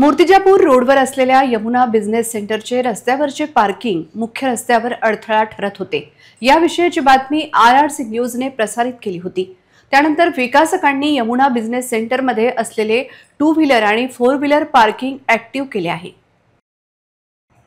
मूर्तिजापूर रोडवर असलेल्या यमुना बिझनेस सेंटरचे रस्त्यावरचे पार्किंग मुख्य रस्त्यावर अडथळा ठरत होते। याविषयीची बातमी RRC न्यूजने प्रसारित केली होती। त्यानंतर विकासकांनी यमुना बिझनेस सेंटरमध्ये असलेले 2 व्हीलर आणि 4 व्हीलर पार्किंग ऍक्टिव्ह केले आहे।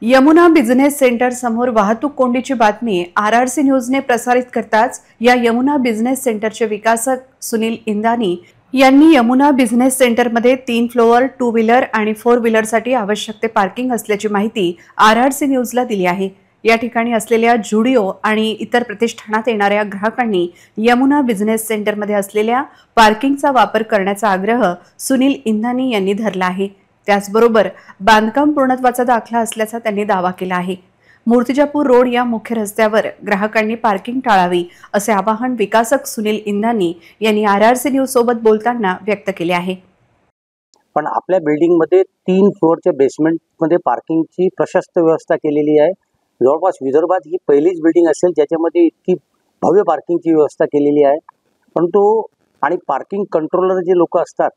यमुना बिझनेस सेंटर समोर वाहतूक कोंडीची बातमी RRC न्यूजने प्रसारित करताच या यमुना बिझनेस सेंटरचे विकासक सुनील इंदानी यांनी यमुना बिझनेस सेंटरमध्ये 3 फ्लोअर 2 व्हीलर आणि 4 व्हीलरसाठी आवश्यक ते पार्किंग असल्याची माहिती RRC न्यूजला दिली आहे। या ठिकाणी असलेल्या जुडिओ आणि इतर प्रतिष्ठानात येणाऱ्या ग्राहकांनी यमुना बिझनेस सेंटरमध्ये असलेल्या पार्किंगचा वापर करण्याचा आग्रह सुनील इंदानी यांनी धरला आहे। त्याचबरोबर बांधकाम पूर्णत्वाचा दाखला असल्याचा त्यांनी दावा केला आहे। मूर्तिजापूर रोड या मुख्य रस्त्यावर ग्राहकांनी पार्किंग टाळावी असे आवाहन विकासक सुनील इंदानी यांनी RRC न्यूज सोबत बोलताना व्यक्त केले आहे। पण आपल्या बिल्डिंग मध्ये 3 फ्लोअरच्या बेसमेंट मध्ये पार्किंगची प्रशस्त व्यवस्था केलेली आहे। जवळपास विदर्भात ही पहिलीच बिल्डिंग असेल ज्याच्यामध्ये इतकी भव्य पार्किंगची व्यवस्था केलेली आहे। परंतु आणि पार्किंग कंट्रोलर जे लोक असतात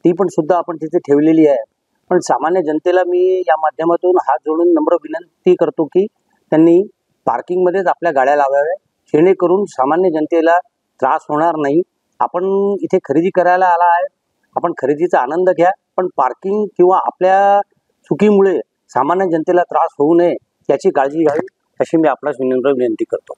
ती पण सुद्धा आपण तिथे ठेवलेली आहे। पण सामान्य जनतेला मी या माध्यमातून हात जोडून नम्र विनंती करतो की त्यांनी पार्किंगमध्येच आपल्या गाड्या लावाव्या, जेणेकरून सामान्य जनतेला त्रास होणार नाही। आपण इथे खरेदी करायला आला आहे, आपण खरेदीचा आनंद घ्या, पण पार्किंग किंवा आपल्या चुकीमुळे सामान्य जनतेला त्रास होऊ नये याची काळजी घ्यावी अशी मी आपल्याला विनम्र विनंती करतो।